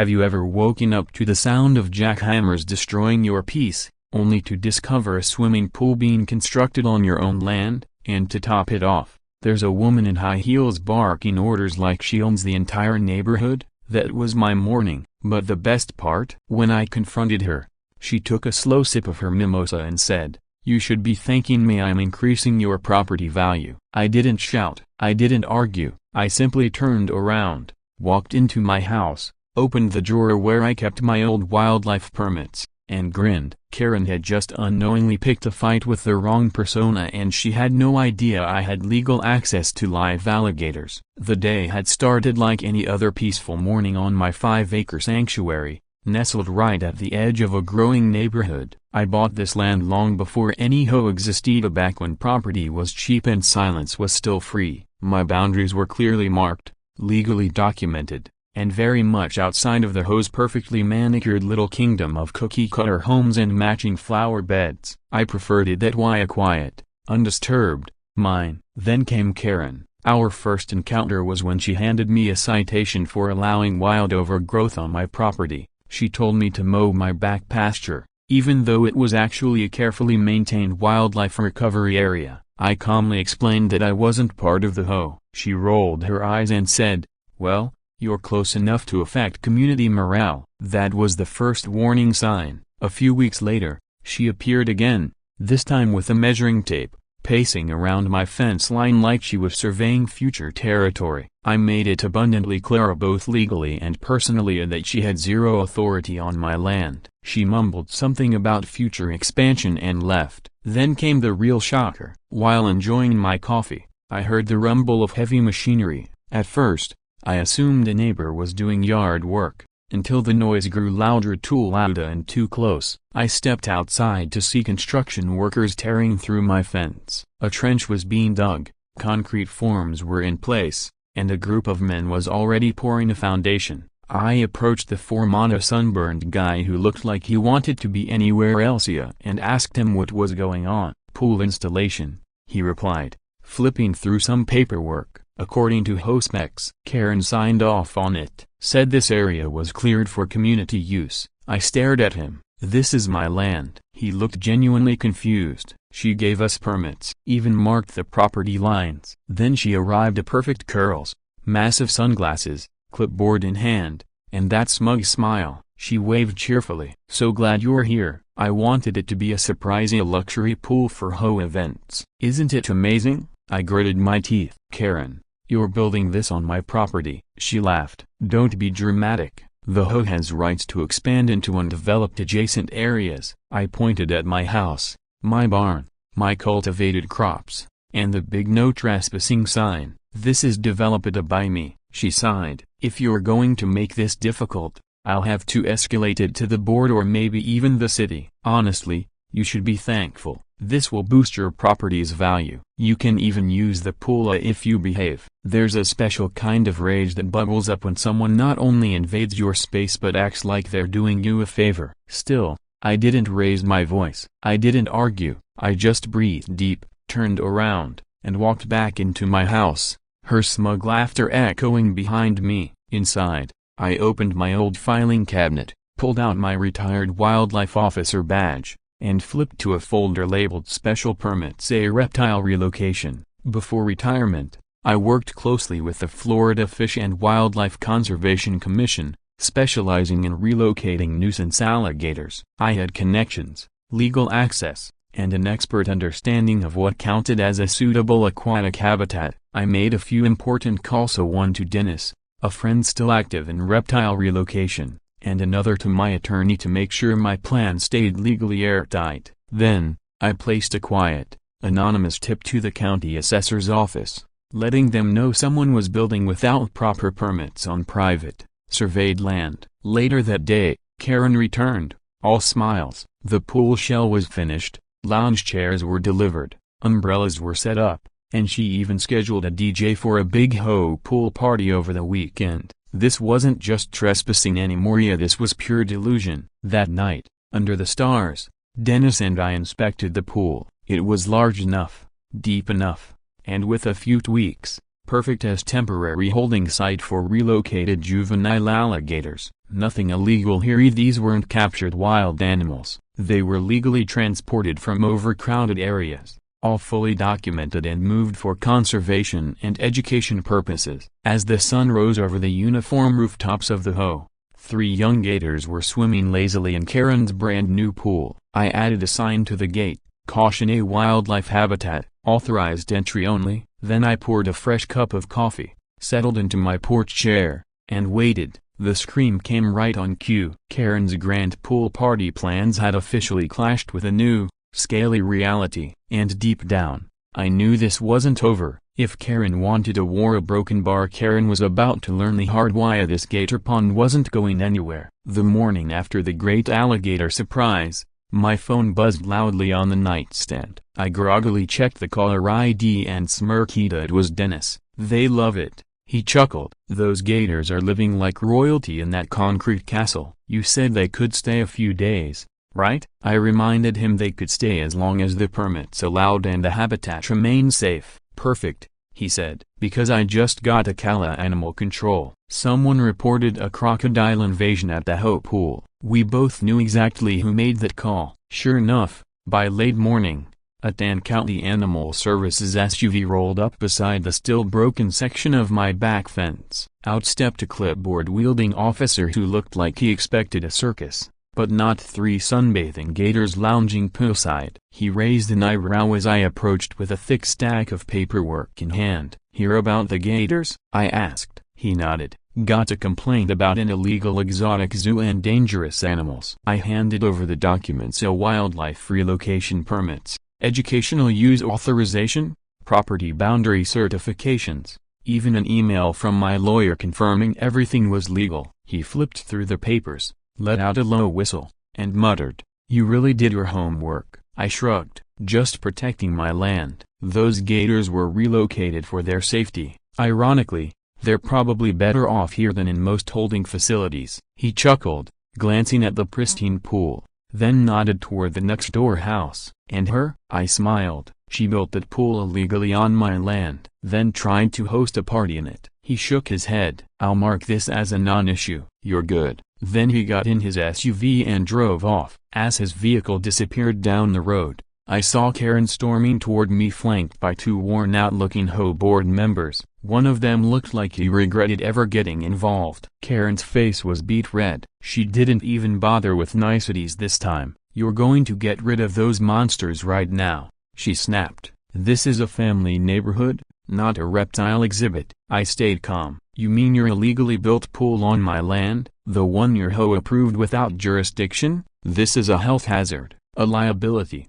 Have you ever woken up to the sound of jackhammers destroying your peace, only to discover a swimming pool being constructed on your own land? And to top it off, there's a woman in high heels barking orders like she owns the entire neighborhood? That was my morning. But the best part? When I confronted her, she took a slow sip of her mimosa and said, "You should be thanking me, I'm increasing your property value." I didn't shout, I didn't argue, I simply turned around, walked into my house, opened the drawer where I kept my old wildlife permits, and grinned. Karen had just unknowingly picked a fight with the wrong persona, and she had no idea I had legal access to live alligators. The day had started like any other peaceful morning on my 5-acre sanctuary, nestled right at the edge of a growing neighborhood. I bought this land long before any HOA existed, back when property was cheap and silence was still free. My boundaries were clearly marked, legally documented, and very much outside of the HOA's perfectly manicured little kingdom of cookie-cutter homes and matching flower beds. I preferred it that way, a quiet, undisturbed, mine. Then came Karen. Our first encounter was when she handed me a citation for allowing wild overgrowth on my property. She told me to mow my back pasture, even though it was actually a carefully maintained wildlife recovery area. I calmly explained that I wasn't part of the HOA. She rolled her eyes and said, "Well, you're close enough to affect community morale." That was the first warning sign. A few weeks later, she appeared again, this time with a measuring tape, pacing around my fence line like she was surveying future territory. I made it abundantly clear both legally and personally that she had zero authority on my land. She mumbled something about future expansion and left. Then came the real shocker. While enjoying my coffee, I heard the rumble of heavy machinery. At first, I assumed a neighbor was doing yard work, until the noise grew louder, too loud and too close. I stepped outside to see construction workers tearing through my fence. A trench was being dug, concrete forms were in place, and a group of men was already pouring a foundation. I approached the foreman, a sunburned guy who looked like he wanted to be anywhere else, and asked him what was going on. "Pool installation," he replied, flipping through some paperwork. According to HOA specs, Karen signed off on it, said this area was cleared for community use. I stared at him. "This is my land." He looked genuinely confused. She gave us permits, even marked the property lines. Then she arrived, a perfect curls, massive sunglasses, clipboard in hand, and that smug smile. She waved cheerfully. "So glad you're here. I wanted it to be a surprise, a luxury pool for HOA events." "Isn't it amazing?" I gritted my teeth. "Karen, you're building this on my property." She laughed. "Don't be dramatic. The HOA has rights to expand into undeveloped adjacent areas." I pointed at my house, my barn, my cultivated crops, and the big "No Trespassing" sign. "This is developed by me." She sighed. "If you're going to make this difficult, I'll have to escalate it to the board or maybe even the city." "Honestly, you should be thankful. This will boost your property's value. You can even use the pool if you behave." There's a special kind of rage that bubbles up when someone not only invades your space but acts like they're doing you a favor. Still, I didn't raise my voice. I didn't argue. I just breathed deep, turned around, and walked back into my house, her smug laughter echoing behind me. Inside, I opened my old filing cabinet, pulled out my retired wildlife officer badge, and flipped to a folder labeled Special Permits, a reptile relocation. Before retirement, I worked closely with the Florida Fish and Wildlife Conservation Commission, specializing in relocating nuisance alligators. I had connections, legal access, and an expert understanding of what counted as a suitable aquatic habitat. I made a few important calls, one to Dennis, a friend still active in reptile relocation, and another to my attorney to make sure my plan stayed legally airtight. Then, I placed a quiet, anonymous tip to the county assessor's office, letting them know someone was building without proper permits on private, surveyed land. Later that day, Karen returned, all smiles. The pool shell was finished, lounge chairs were delivered, umbrellas were set up, and she even scheduled a DJ for a big HOA pool party over the weekend. This wasn't just trespassing anymore, this was pure delusion. That night, under the stars, Dennis and I inspected the pool. It was large enough, deep enough, and with a few tweaks, perfect as temporary holding site for relocated juvenile alligators. Nothing illegal here. These weren't captured wild animals. They were legally transported from overcrowded areas, all fully documented and moved for conservation and education purposes. As the sun rose over the uniform rooftops of the HOA, 3 young gators were swimming lazily in Karen's brand new pool. I added a sign to the gate, "Caution, a wildlife habitat, authorized entry only." Then I poured a fresh cup of coffee, settled into my porch chair, and waited. The scream came right on cue. Karen's grand pool party plans had officially clashed with a new, scaly reality. And deep down, I knew this wasn't over. If Karen wanted a war, a broken bar, Karen was about to learn the hard why this gator pond wasn't going anywhere. The morning after the great alligator surprise, my phone buzzed loudly on the nightstand. I groggily checked the caller ID and smirked. It was Dennis. "They love it," he chuckled. "Those gators are living like royalty in that concrete castle." "You said they could stay a few days, right?" I reminded him. "They could stay as long as the permits allowed and the habitat remained safe." "Perfect," he said, "because I just got a call animal control. Someone reported a crocodile invasion at the HOA pool." We both knew exactly who made that call. Sure enough, by late morning, a Tan County Animal Services SUV rolled up beside the still broken section of my back fence. Out stepped a clipboard-wielding officer who looked like he expected a circus, but not 3 sunbathing gators lounging poolside. He raised an eyebrow as I approached with a thick stack of paperwork in hand. "Hear about the gators?" I asked. He nodded. "Got a complaint about an illegal exotic zoo and dangerous animals." I handed over the documents: a wildlife relocation permits, educational use authorization, property boundary certifications, even an email from my lawyer confirming everything was legal. He flipped through the papers, let out a low whistle, and muttered, "You really did your homework." I shrugged. "Just protecting my land." Those gators were relocated for their safety. Ironically, they're probably better off here than in most holding facilities. He chuckled, glancing at the pristine pool, then nodded toward the next-door house. "And her?" I smiled. "She built that pool illegally on my land, then tried to host a party in it." He shook his head. "I'll mark this as a non-issue." "You're good." Then he got in his SUV and drove off. As his vehicle disappeared down the road, I saw Karen storming toward me, flanked by 2 worn-out-looking HOA board members. One of them looked like he regretted ever getting involved. Karen's face was beet red. She didn't even bother with niceties this time. "You're going to get rid of those monsters right now," she snapped. "This is a family neighborhood, not a reptile exhibit." I stayed calm. "You mean your illegally built pool on my land, the one your HOA approved without jurisdiction? This is a health hazard, a liability."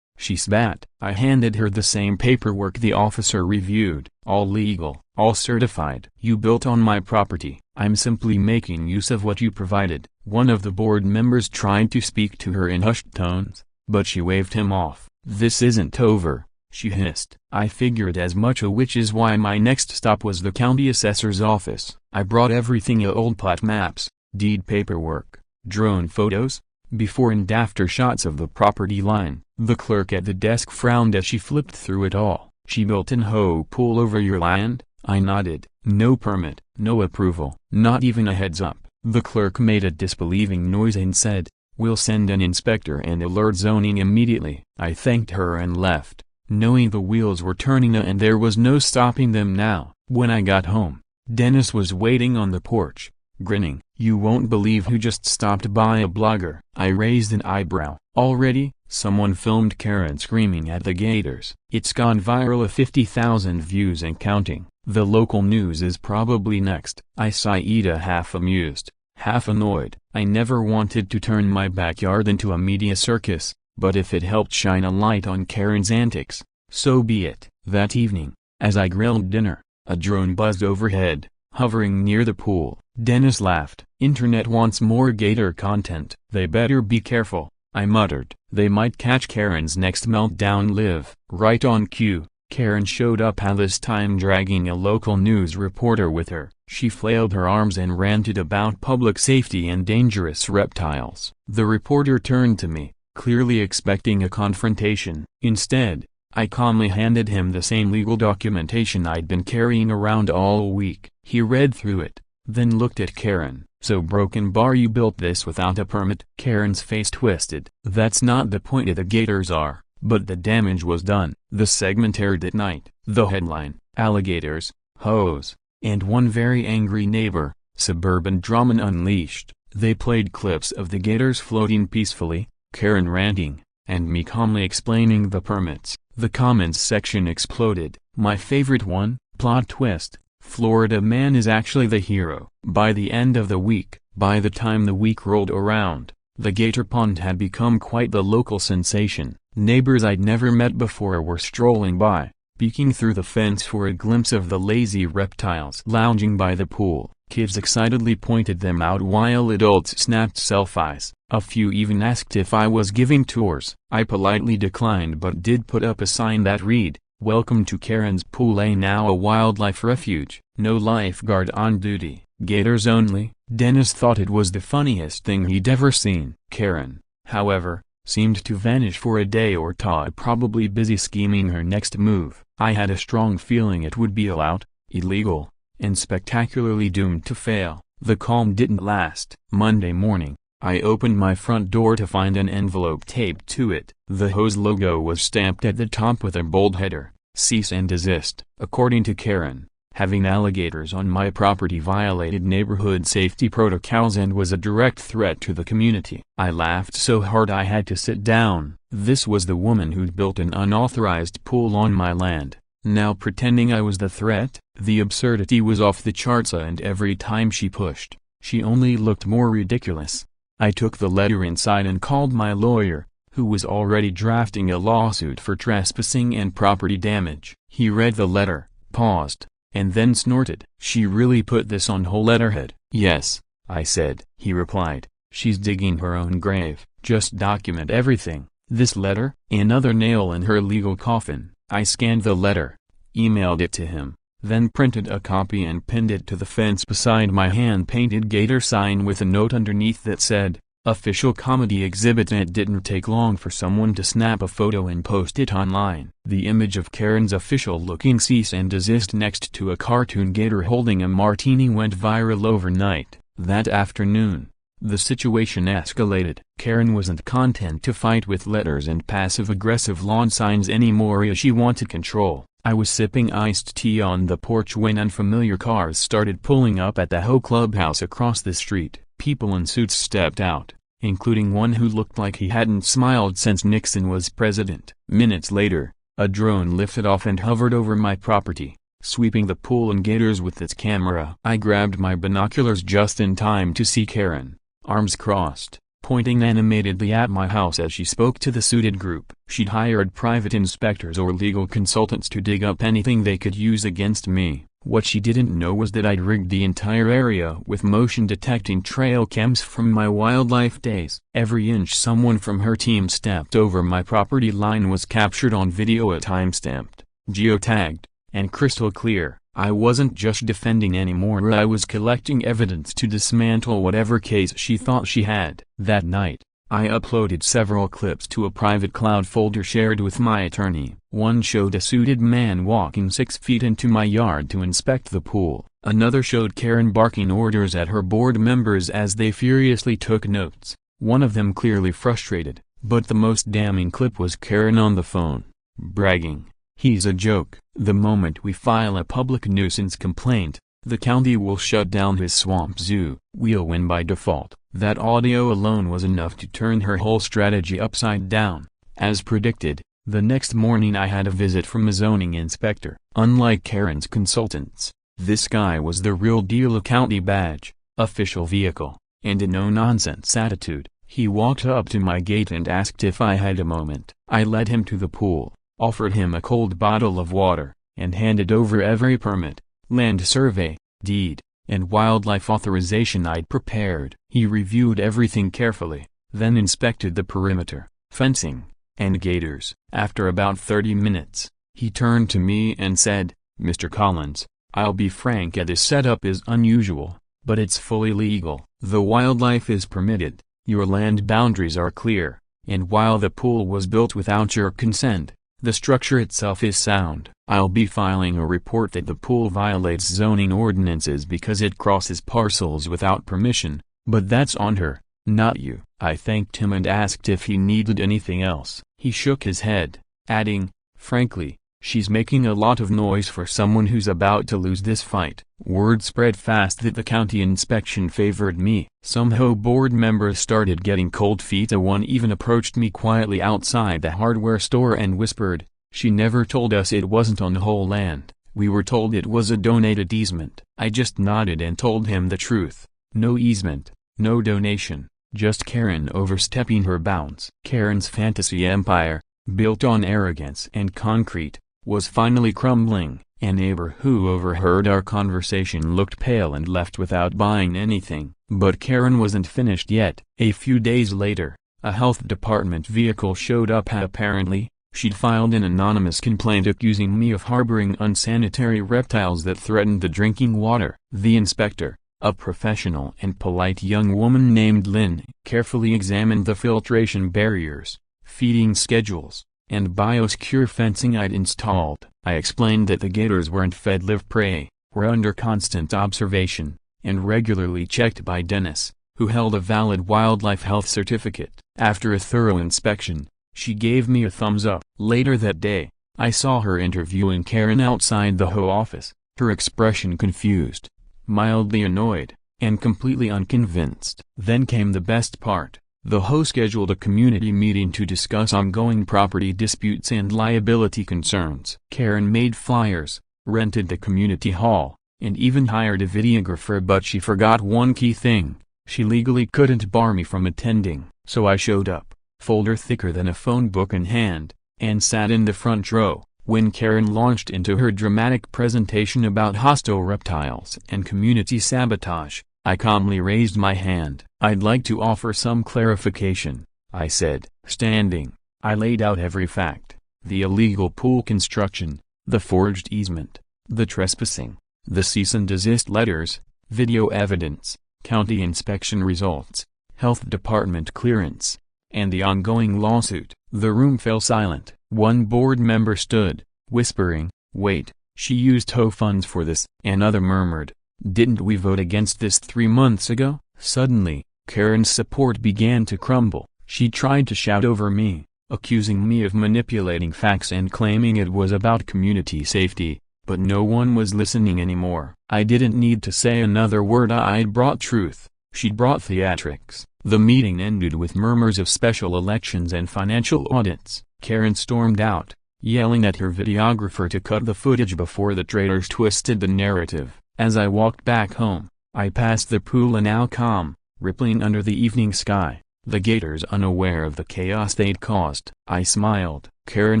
She spat. I handed her the same paperwork the officer reviewed. "All legal, all certified." "You built on my property. I'm simply making use of what you provided." One of the board members tried to speak to her in hushed tones, but she waved him off. "This isn't over," she hissed. I figured as much, which is why my next stop was the county assessor's office. I brought everything: old plat maps, deed paperwork, drone photos, before and after shots of the property line. The clerk at the desk frowned as she flipped through it all. "She built an HOA pool over your land?" I nodded. "No permit, no approval, not even a heads up." The clerk made a disbelieving noise and said, "We'll send an inspector and alert zoning immediately." I thanked her and left, knowing the wheels were turning and there was no stopping them now. When I got home, Dennis was waiting on the porch, grinning. "You won't believe who just stopped by, a blogger." I raised an eyebrow. "Already?" "Someone filmed Karen screaming at the gators. It's gone viral, 50,000 views and counting. The local news is probably next." I sighed, half amused, half annoyed. I never wanted to turn my backyard into a media circus, but if it helped shine a light on Karen's antics, so be it. That evening, as I grilled dinner, a drone buzzed overhead, hovering near the pool. Dennis laughed. "Internet wants more gator content." "They better be careful," I muttered. "They might catch Karen's next meltdown live." Right on cue, Karen showed up, this time dragging a local news reporter with her. She flailed her arms and ranted about public safety and dangerous reptiles. The reporter turned to me, clearly expecting a confrontation. Instead, I calmly handed him the same legal documentation I'd been carrying around all week. He read through it, then looked at Karen. "So broken bar, you built this without a permit?" Karen's face twisted. "That's not the point. The gators are, but the damage was done." The segment aired at night. The headline: Alligators, HOAs, and one very angry neighbor. Suburban drama unleashed. They played clips of the gators floating peacefully, Karen ranting, and me calmly explaining the permits. The comments section exploded. My favorite one: plot twist, Florida man is actually the hero. By the end of the week, by the time the week rolled around, the gator pond had become quite the local sensation. Neighbors I'd never met before were strolling by, peeking through the fence for a glimpse of the lazy reptiles lounging by the pool. Kids excitedly pointed them out while adults snapped selfies. A few even asked if I was giving tours. I politely declined but did put up a sign that read, "Welcome to Karen's Pool, now a wildlife refuge. No lifeguard on duty. Gators only." Dennis thought it was the funniest thing he'd ever seen. Karen, however, seemed to vanish for a day or two, probably busy scheming her next move. I had a strong feeling it would be allowed, illegal, and spectacularly doomed to fail. The calm didn't last. Monday morning, I opened my front door to find an envelope taped to it. The HOA's logo was stamped at the top with a bold header: "Cease and desist." According to Karen, having alligators on my property violated neighborhood safety protocols and was a direct threat to the community. I laughed so hard I had to sit down. This was the woman who'd built an unauthorized pool on my land, now pretending I was the threat. The absurdity was off the charts, and every time she pushed, she only looked more ridiculous. I took the letter inside and called my lawyer, who was already drafting a lawsuit for trespassing and property damage. He read the letter, paused, and then snorted. "She really put this on whole letterhead?" "Yes," I said. He replied, "She's digging her own grave. Just document everything." This letter? Another nail in her legal coffin. I scanned the letter, emailed it to him, then printed a copy and pinned it to the fence beside my hand-painted gator sign with a note underneath that said, "Official comedy exhibit." It didn't take long for someone to snap a photo and post it online. The image of Karen's official-looking cease and desist next to a cartoon gator holding a martini went viral overnight. That afternoon, the situation escalated. Karen wasn't content to fight with letters and passive-aggressive lawn signs anymore. She wanted control. I was sipping iced tea on the porch when unfamiliar cars started pulling up at the HOA clubhouse across the street. People in suits stepped out, including one who looked like he hadn't smiled since Nixon was president. Minutes later, a drone lifted off and hovered over my property, sweeping the pool and gators with its camera. I grabbed my binoculars just in time to see Karen, arms crossed, pointing animatedly at my house as she spoke to the suited group. She'd hired private inspectors or legal consultants to dig up anything they could use against me. What she didn't know was that I'd rigged the entire area with motion-detecting trail cams from my wildlife days. Every inch someone from her team stepped over my property line was captured on video, time-stamped, geotagged, and crystal clear. I wasn't just defending anymore. I was collecting evidence to dismantle whatever case she thought she had. That night, I uploaded several clips to a private cloud folder shared with my attorney. One showed a suited man walking 6 feet into my yard to inspect the pool. Another showed Karen barking orders at her board members as they furiously took notes, one of them clearly frustrated. But the most damning clip was Karen on the phone, bragging, "He's a joke. The moment we file a public nuisance complaint, the county will shut down his swamp zoo. We'll win by default." That audio alone was enough to turn her whole strategy upside down. As predicted, the next morning I had a visit from a zoning inspector. Unlike Karen's consultants, this guy was the real deal. A county badge, official vehicle, and a no-nonsense attitude. He walked up to my gate and asked if I had a moment. I led him to the pool, offered him a cold bottle of water, and handed over every permit, land survey, deed, and wildlife authorization I'd prepared. He reviewed everything carefully, then inspected the perimeter, fencing, and gators. After about 30 minutes, he turned to me and said, "Mr. Collins, I'll be frank, this setup is unusual, but it's fully legal. The wildlife is permitted, your land boundaries are clear, and while the pool was built without your consent, The structure itself is sound. I'll be filing a report that the pool violates zoning ordinances because it crosses parcels without permission, but that's on her, not you. I thanked him and asked if he needed anything else. He shook his head, adding, frankly, she's making a lot of noise for someone who's about to lose this fight. Word spread fast that the county inspection favored me. Some HOA board members started getting cold feet. One even approached me quietly outside the hardware store and whispered, "She never told us it wasn't on whole land. We were told it was a donated easement." I just nodded and told him the truth. No easement, no donation, just Karen overstepping her bounds. Karen's fantasy empire, built on arrogance and concrete, was finally crumbling. A neighbor who overheard our conversation looked pale and left without buying anything. But Karen wasn't finished yet. A few days later, a health department vehicle showed up. Apparently, she'd filed an anonymous complaint accusing me of harboring unsanitary reptiles that threatened the drinking water. The inspector, a professional and polite young woman named Lynn, carefully examined the filtration barriers, feeding schedules, and biosecure fencing I'd installed. I explained that the gators weren't fed live prey, were under constant observation, and regularly checked by Dennis, who held a valid wildlife health certificate. After a thorough inspection, she gave me a thumbs up. Later that day, I saw her interviewing Karen outside the HOA office, her expression confused, mildly annoyed, and completely unconvinced. Then came the best part. The HOA scheduled a community meeting to discuss ongoing property disputes and liability concerns. Karen made flyers, rented the community hall, and even hired a videographer, but she forgot one key thing. She legally couldn't bar me from attending. So I showed up, folder thicker than a phone book in hand, and sat in the front row. When Karen launched into her dramatic presentation about hostile reptiles and community sabotage, I calmly raised my hand. "I'd like to offer some clarification," I said. Standing, I laid out every fact: the illegal pool construction, the forged easement, the trespassing, the cease and desist letters, video evidence, county inspection results, health department clearance, and the ongoing lawsuit. The room fell silent. One board member stood, whispering, "Wait, she used HOA funds for this." Another murmured, "Didn't we vote against this 3 months ago?" Suddenly, Karen's support began to crumble. She tried to shout over me, accusing me of manipulating facts and claiming it was about community safety, but no one was listening anymore. I didn't need to say another word. I'd brought truth. She'd brought theatrics. The meeting ended with murmurs of special elections and financial audits. Karen stormed out, yelling at her videographer to cut the footage before the traitors twisted the narrative. As I walked back home, I passed the pool, now calm, rippling under the evening sky, the gators unaware of the chaos they'd caused. I smiled. Karen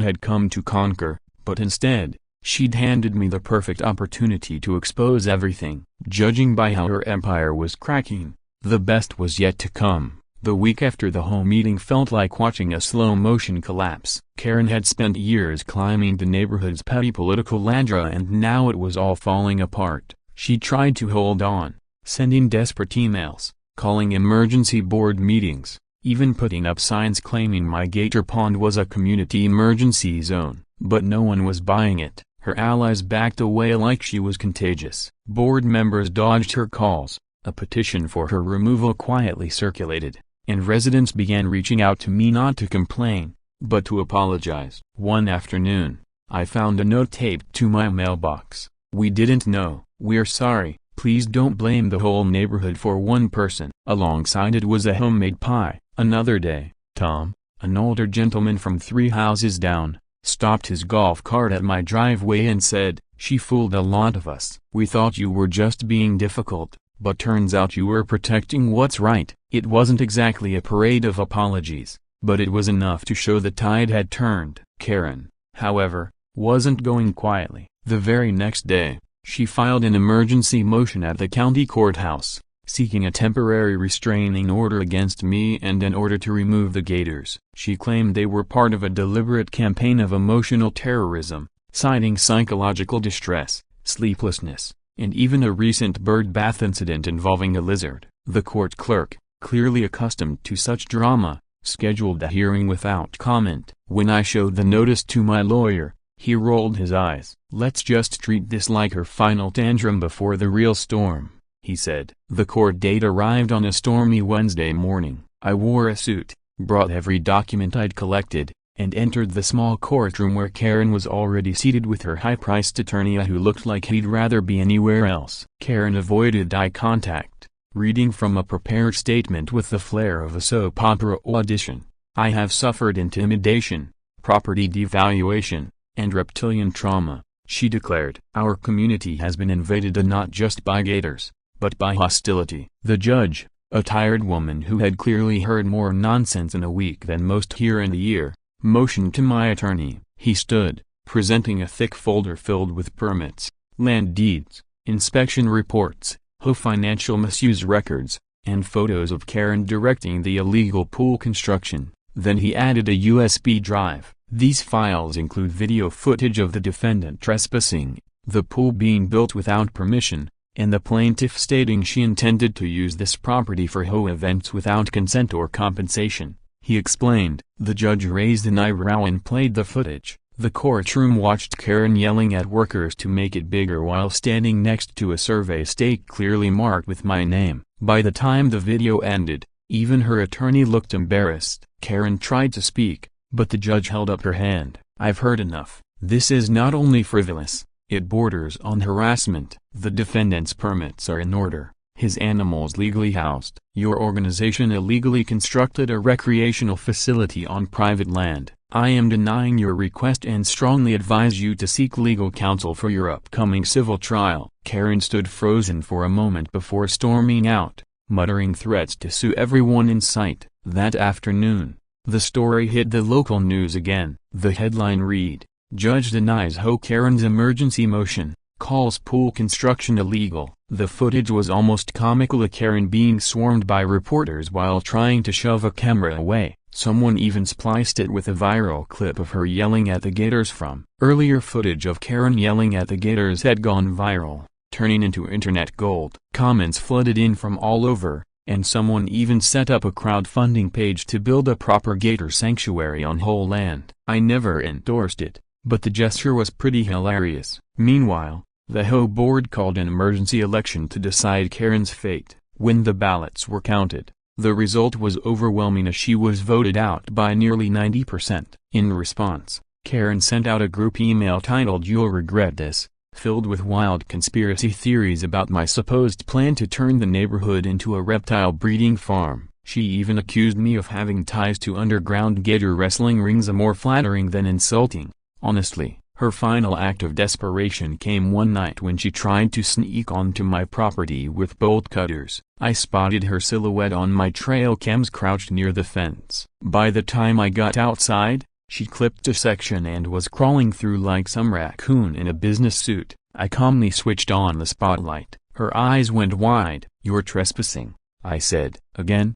had come to conquer, but instead, she'd handed me the perfect opportunity to expose everything. Judging by how her empire was cracking, the best was yet to come. The week after the HOA meeting felt like watching a slow-motion collapse. Karen had spent years climbing the neighborhood's petty political ladder, and now it was all falling apart. She tried to hold on, sending desperate emails, calling emergency board meetings, even putting up signs claiming my gator pond was a community emergency zone. But no one was buying it. Her allies backed away like she was contagious. Board members dodged her calls. A petition for her removal quietly circulated, and residents began reaching out to me not to complain, but to apologize. One afternoon, I found a note taped to my mailbox. "We didn't know. We're sorry. Please don't blame the whole neighborhood for one person." Alongside it was a homemade pie. Another day, Tom, an older gentleman from 3 houses down, stopped his golf cart at my driveway and said, "She fooled a lot of us. We thought you were just being difficult, but turns out you were protecting what's right." It wasn't exactly a parade of apologies, but it was enough to show the tide had turned. Karen, however, wasn't going quietly. The very next day, she filed an emergency motion at the county courthouse, seeking a temporary restraining order against me and an order to remove the gators. She claimed they were part of a deliberate campaign of emotional terrorism, citing psychological distress, sleeplessness, and even a recent bird bath incident involving a lizard. The court clerk, clearly accustomed to such drama, scheduled a hearing without comment. When I showed the notice to my lawyer, he rolled his eyes. "Let's just treat this like her final tantrum before the real storm," he said. The court date arrived on a stormy Wednesday morning. I wore a suit, brought every document I'd collected, and entered the small courtroom where Karen was already seated with her high-priced attorney who looked like he'd rather be anywhere else. Karen avoided eye contact, reading from a prepared statement with the flair of a soap opera audition. "I have suffered intimidation, property devaluation, and reptilian trauma," she declared. "Our community has been invaded not just by gators, but by hostility." The judge, a tired woman who had clearly heard more nonsense in a week than most hear in a year, motioned to my attorney. He stood, presenting a thick folder filled with permits, land deeds, inspection reports, HOA financial misuse records, and photos of Karen directing the illegal pool construction. Then he added a USB drive. These files include video footage of the defendant trespassing, the pool being built without permission, and the plaintiff stating she intended to use this property for HOA events without consent or compensation. He explained. The judge raised an eyebrow and played the footage. The courtroom watched Karen yelling at workers to make it bigger while standing next to a survey stake clearly marked with my name. By the time the video ended, even her attorney looked embarrassed. Karen tried to speak, but the judge held up her hand. "I've heard enough. This is not only frivolous, it borders on harassment. The defendant's permits are in order, his animals legally housed. Your organization illegally constructed a recreational facility on private land. I am denying your request and strongly advise you to seek legal counsel for your upcoming civil trial." Karen stood frozen for a moment before storming out, muttering threats to sue everyone in sight. That afternoon, the story hit the local news again. The headline read, "Judge denies HOA Karen's emergency motion, calls pool construction illegal." The footage was almost comical, a Karen being swarmed by reporters while trying to shove a camera away. Someone even spliced it with a viral clip of her yelling at the gators from. Earlier footage of Karen yelling at the gators had gone viral, turning into internet gold. Comments flooded in from all over, and someone even set up a crowdfunding page to build a proper gator sanctuary on whole land. I never endorsed it, but the gesture was pretty hilarious. Meanwhile, the HOA board called an emergency election to decide Karen's fate. When the ballots were counted, the result was overwhelming as she was voted out by nearly 90%. In response, Karen sent out a group email titled "You'll Regret This," filled with wild conspiracy theories about my supposed plan to turn the neighborhood into a reptile breeding farm. She even accused me of having ties to underground gator wrestling rings, more flattering than insulting. Honestly, her final act of desperation came one night when she tried to sneak onto my property with bolt cutters. I spotted her silhouette on my trail cams crouched near the fence. By the time I got outside, she clipped a section and was crawling through like some raccoon in a business suit. I calmly switched on the spotlight. Her eyes went wide. "You're trespassing," I said. "Again?"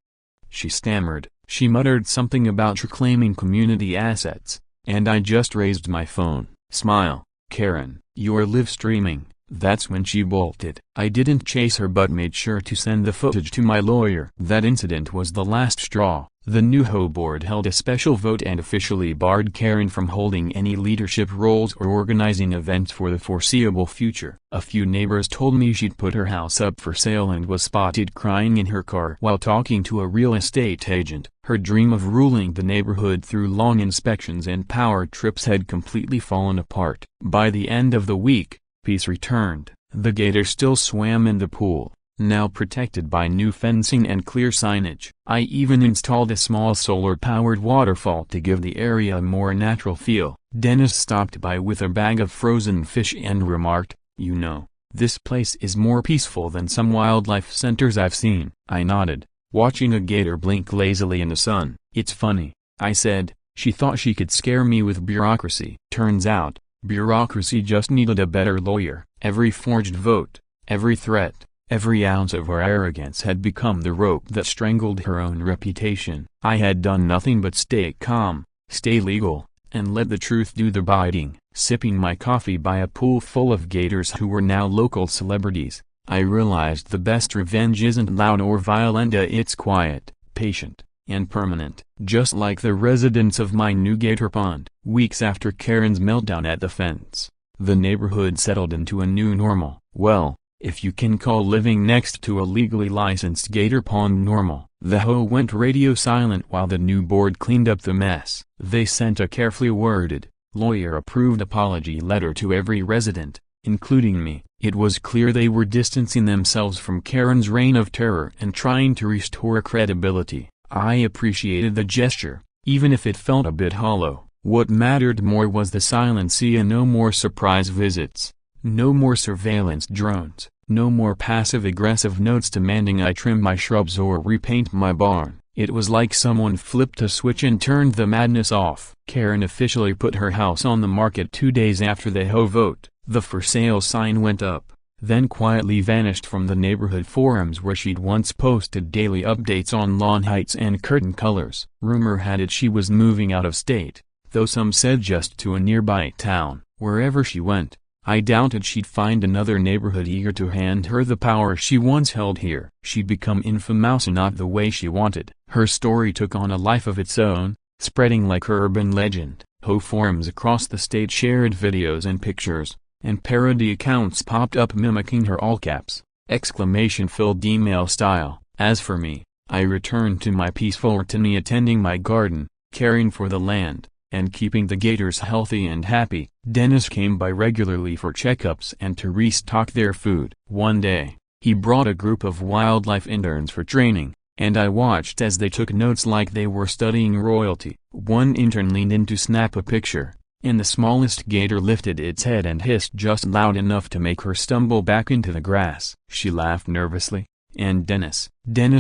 She stammered. She muttered something about reclaiming community assets, and I just raised my phone. "Smile, Karen, you're live streaming." That's when she bolted. I didn't chase her but made sure to send the footage to my lawyer. That incident was the last straw. The new HOA board held a special vote and officially barred Karen from holding any leadership roles or organizing events for the foreseeable future. A few neighbors told me she'd put her house up for sale and was spotted crying in her car while talking to a real estate agent. Her dream of ruling the neighborhood through long inspections and power trips had completely fallen apart. By the end of the week, peace returned. The gator still swam in the pool, now protected by new fencing and clear signage. I even installed a small solar-powered waterfall to give the area a more natural feel. Dennis stopped by with a bag of frozen fish and remarked, "You know, this place is more peaceful than some wildlife centers I've seen." I nodded, watching a gator blink lazily in the sun. "It's funny," I said, "she thought she could scare me with bureaucracy. Turns out, bureaucracy just needed a better lawyer." Every forged vote, every threat, every ounce of her arrogance had become the rope that strangled her own reputation. I had done nothing but stay calm, stay legal, and let the truth do the biting. Sipping my coffee by a pool full of gators who were now local celebrities, I realized the best revenge isn't loud or violent, it's quiet, patient, and permanent. Just like the residents of my new gator pond. Weeks after Karen's meltdown at the fence, the neighborhood settled into a new normal. Well, if you can call living next to a legally licensed gator pond normal. The HOA went radio silent while the new board cleaned up the mess. They sent a carefully worded, lawyer-approved apology letter to every resident, including me. It was clear they were distancing themselves from Karen's reign of terror and trying to restore credibility. I appreciated the gesture, even if it felt a bit hollow. What mattered more was the silence and no more surprise visits, no more surveillance drones, no more passive-aggressive notes demanding I trim my shrubs or repaint my barn. It was like someone flipped a switch and turned the madness off. Karen officially put her house on the market 2 days after the HOA vote. The for sale sign went up, then quietly vanished from the neighborhood forums where she'd once posted daily updates on lawn heights and curtain colors. Rumor had it she was moving out of state, though some said just to a nearby town. Wherever she went, I doubted she'd find another neighborhood eager to hand her the power she once held here. She'd become infamous, not the way she wanted. Her story took on a life of its own, spreading like her urban legend. HOA forums across the state shared videos and pictures, and parody accounts popped up mimicking her all-caps, exclamation-filled email style. As for me, I returned to my peaceful routine, attending my garden, caring for the land, and keeping the gators healthy and happy. Dennis came by regularly for checkups and to restock their food. One day, he brought a group of wildlife interns for training, and I watched as they took notes like they were studying royalty. One intern leaned in to snap a picture, and the smallest gator lifted its head and hissed just loud enough to make her stumble back into the grass. She laughed nervously, and Dennis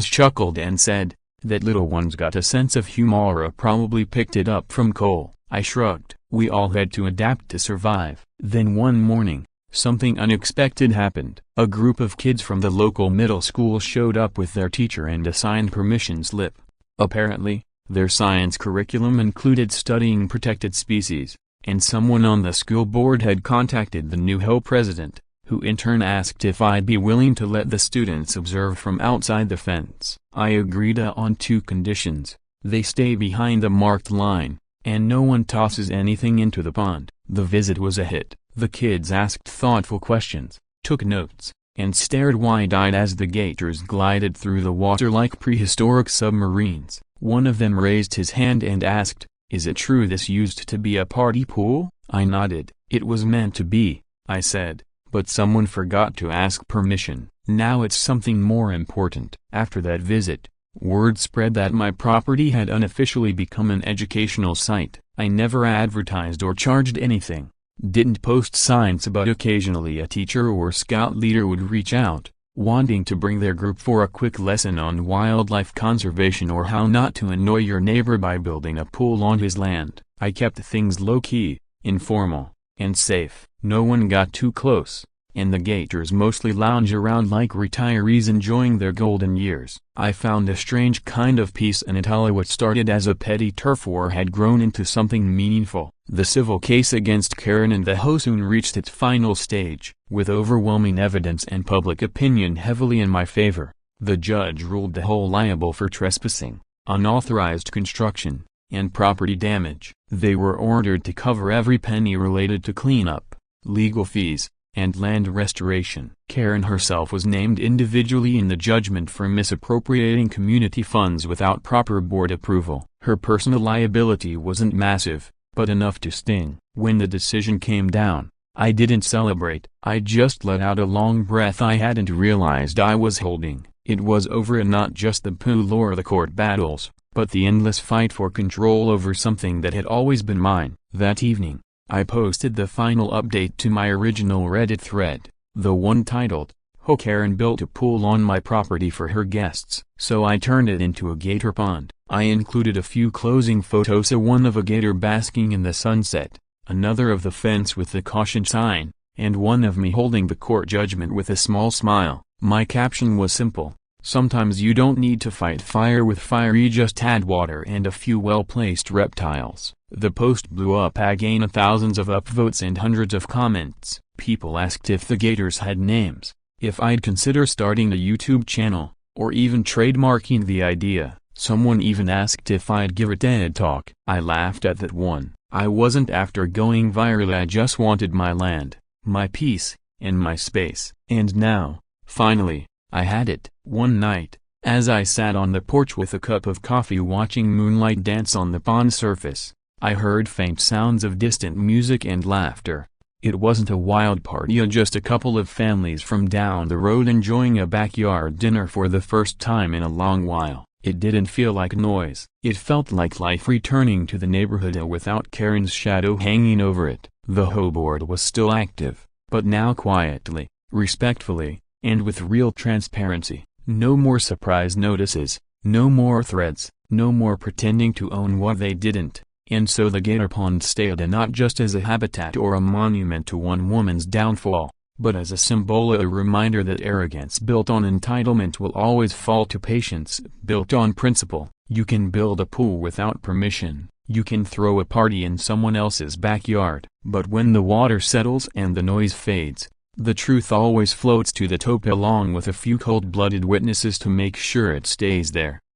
chuckled and said, "That little one's got a sense of humor, probably picked it up from Cole." I shrugged. We all had to adapt to survive. Then one morning, something unexpected happened. A group of kids from the local middle school showed up with their teacher and a signed permission slip. Apparently, their science curriculum included studying protected species, and someone on the school board had contacted the new HOA president, who in turn asked if I'd be willing to let the students observe from outside the fence. I agreed on 2 conditions: they stay behind the marked line, and no one tosses anything into the pond. The visit was a hit. The kids asked thoughtful questions, took notes, and stared wide-eyed as the gators glided through the water like prehistoric submarines. One of them raised his hand and asked, "Is it true this used to be a party pool?" I nodded. "It was meant to be," I said, "but someone forgot to ask permission. Now it's something more important." After that visit, word spread that my property had unofficially become an educational site. I never advertised or charged anything, didn't post signs, but occasionally a teacher or scout leader would reach out, wanting to bring their group for a quick lesson on wildlife conservation or how not to annoy your neighbor by building a pool on his land. I kept things low-key, informal, and safe. No one got too close, and the gators mostly lounge around like retirees enjoying their golden years. I found a strange kind of peace in it. All what started as a petty turf war had grown into something meaningful. The civil case against Karen and the HOA soon reached its final stage. With overwhelming evidence and public opinion heavily in my favor, the judge ruled the HOA liable for trespassing, unauthorized construction, and property damage. They were ordered to cover every penny related to cleanup, legal fees, and land restoration. Karen herself was named individually in the judgment for misappropriating community funds without proper board approval. Her personal liability wasn't massive, but enough to sting. When the decision came down, I didn't celebrate. I just let out a long breath I hadn't realized I was holding. It was over, and not just the pool or the court battles, but the endless fight for control over something that had always been mine. That evening, I posted the final update to my original Reddit thread, the one titled, "HOA Karen built a pool on my property for her guests, so I turned it into a gator pond." I included a few closing photos, one of a gator basking in the sunset, another of the fence with the caution sign, and one of me holding the court judgment with a small smile. My caption was simple: sometimes you don't need to fight fire with fire, you just add water and a few well-placed reptiles. The post blew up again, thousands of upvotes and hundreds of comments. People asked if the gators had names, if I'd consider starting a YouTube channel, or even trademarking the idea. Someone even asked if I'd give a TED talk. I laughed at that one. I wasn't after going viral, I just wanted my land, my peace, and my space. And now, finally, I had it. One night, as I sat on the porch with a cup of coffee watching moonlight dance on the pond surface, I heard faint sounds of distant music and laughter. It wasn't a wild party, just a couple of families from down the road enjoying a backyard dinner for the first time in a long while. It didn't feel like noise. It felt like life returning to the neighborhood without Karen's shadow hanging over it. The HOA board was still active, but now quietly, respectfully, and with real transparency. No more surprise notices, no more threads, no more pretending to own what they didn't. And so the gator pond stayed, not just as a habitat or a monument to one woman's downfall, but as a symbol, a reminder that arrogance built on entitlement will always fall to patience built on principle. You can build a pool without permission, you can throw a party in someone else's backyard, but when the water settles and the noise fades, the truth always floats to the top along with a few cold-blooded witnesses to make sure it stays there.